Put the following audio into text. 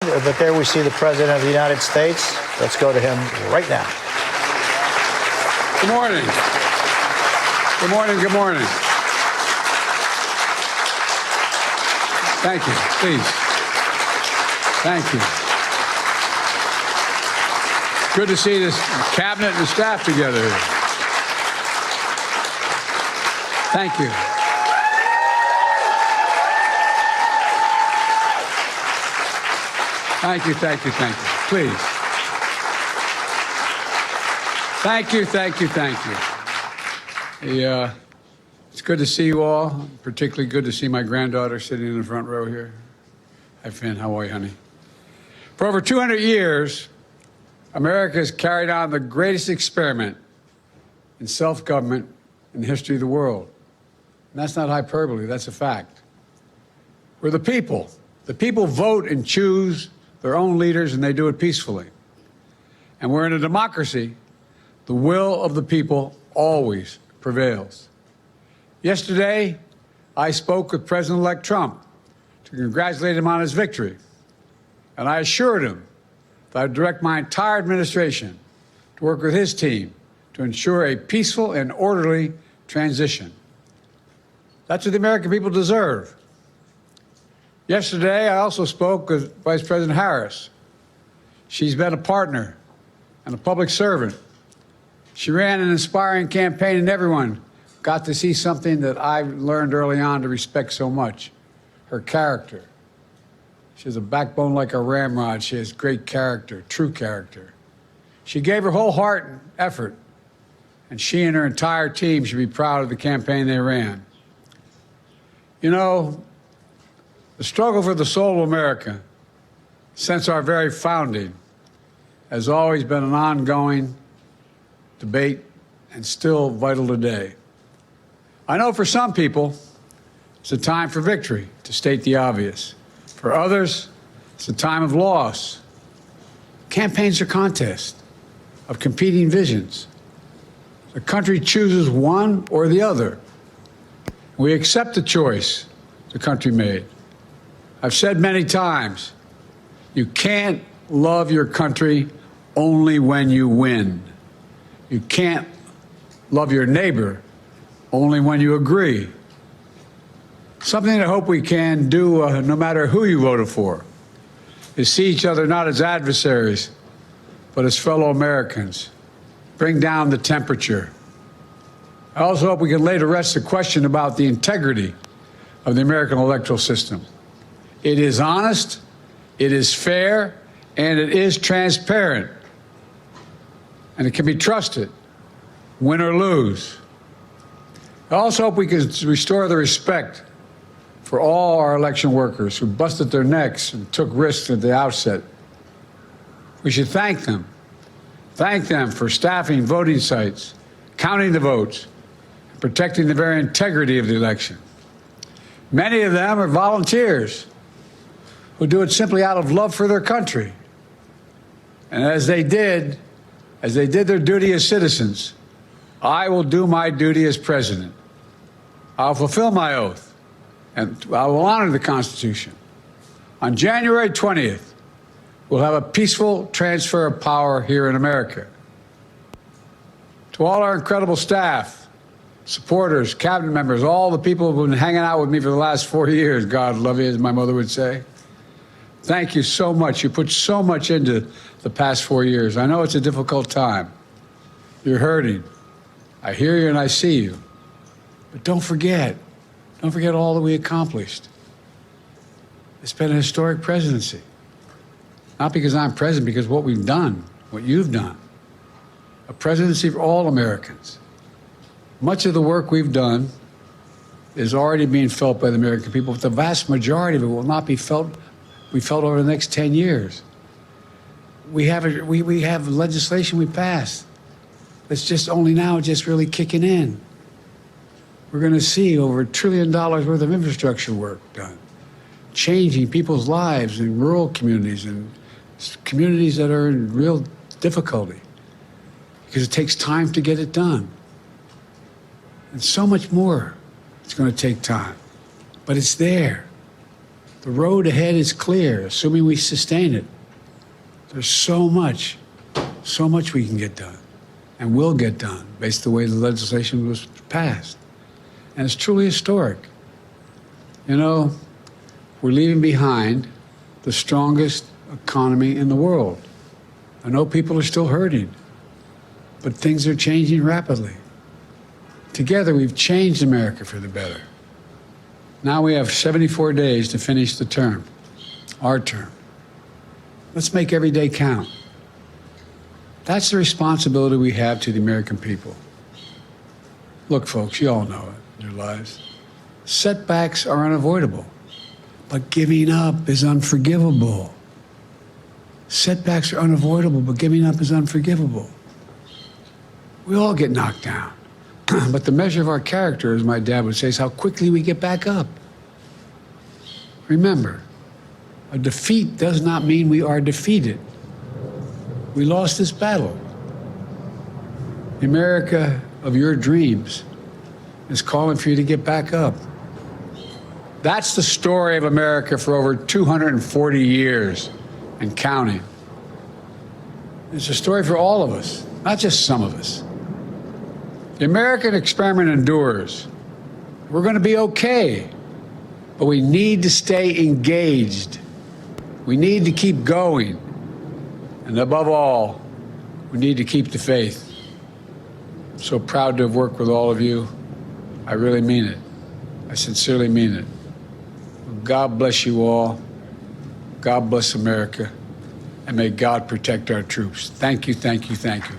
But there we see the President of the United States. Let's go to him right now. Good morning. Good morning. Good morning. Thank you. Please. Thank you. Good to see this cabinet and the staff together here. Thank you. Thank you, thank you, thank you. Please. Thank you, thank you, thank you. It's good to see you all. Particularly good to see my granddaughter sitting in the front row here. Hi, Finn. How are you, honey? For over 200 years, America has carried on the greatest experiment in self-government in the history of the world. And that's not hyperbole, that's a fact. We're the people. The people vote and choose their own leaders, and they do it peacefully. And we're in a democracy. The will of the people always prevails. Yesterday, I spoke with President-elect Trump to congratulate him on his victory. And I assured him that I'd direct my entire administration to work with his team to ensure a peaceful and orderly transition. That's what the American people deserve. Yesterday, I also spoke with Vice President Harris. She's been a partner and a public servant. She ran an inspiring campaign, and everyone got to see something that I learned early on to respect so much, her character. She has a backbone like a ramrod. She has great character, true character. She gave her whole heart and effort, and she and her entire team should be proud of the campaign they ran. You know, the struggle for the soul of America, since our very founding, has always been an ongoing debate and still vital today. I know for some people, it's a time for victory, to state the obvious. For others, it's a time of loss. Campaigns are contests of competing visions. The country chooses one or the other. We accept the choice the country made. I've said many times, you can't love your country only when you win. You can't love your neighbor only when you agree. Something I hope we can do, no matter who you voted for, is see each other not as adversaries, but as fellow Americans. Bring down the temperature. I also hope we can lay to rest the question about the integrity of the American electoral system. It is honest, it is fair, and it is transparent. And it can be trusted, win or lose. I also hope we can restore the respect for all our election workers who busted their necks and took risks at the outset. We should thank them. Thank them for staffing voting sites, counting the votes, and protecting the very integrity of the election. Many of them are volunteers who do it simply out of love for their country. And as they did their duty as citizens, I will do my duty as president. I'll fulfill my oath, and I will honor the Constitution. On January 20th, we'll have a peaceful transfer of power here in America. To all our incredible staff, supporters, cabinet members, all the people who've been hanging out with me for the last 4 years, God love you, as my mother would say. Thank you so much. You put so much into the past 4 years. I know it's a difficult time. You're hurting. I hear you and I see you. But don't forget all that we accomplished. It's been a historic presidency. Not because I'm president, because what we've done, what you've done. A presidency for all Americans. Much of the work we've done is already being felt by the American people, but the vast majority of it will not be felt over the next 10 years. We have legislation we passed that's just only now just really kicking in. We're going to see over $1 trillion worth of infrastructure work done, changing people's lives in rural communities and communities that are in real difficulty, because it takes time to get it done. And so much more. It's going to take time, but it's there. The road ahead is clear, assuming we sustain it. There's so much we can get done and will get done based on the way the legislation was passed. And it's truly historic. You know, we're leaving behind the strongest economy in the world. I know people are still hurting, but things are changing rapidly. Together, we've changed America for the better. Now we have 74 days to finish the term, our term. Let's make every day count. That's the responsibility we have to the American people. Look, folks, you all know it in your lives. Setbacks are unavoidable, but giving up is unforgivable. Setbacks are unavoidable, but giving up is unforgivable. We all get knocked down. But the measure of our character, as my dad would say, is how quickly we get back up. Remember, a defeat does not mean we are defeated. We lost this battle. The America of your dreams is calling for you to get back up. That's the story of America for over 240 years and counting. It's a story for all of us, not just some of us. The American experiment endures. We're going to be okay, but we need to stay engaged. We need to keep going. And above all, we need to keep the faith. I'm so proud to have worked with all of you. I really mean it. I sincerely mean it. God bless you all. God bless America. And may God protect our troops. Thank you, thank you, thank you.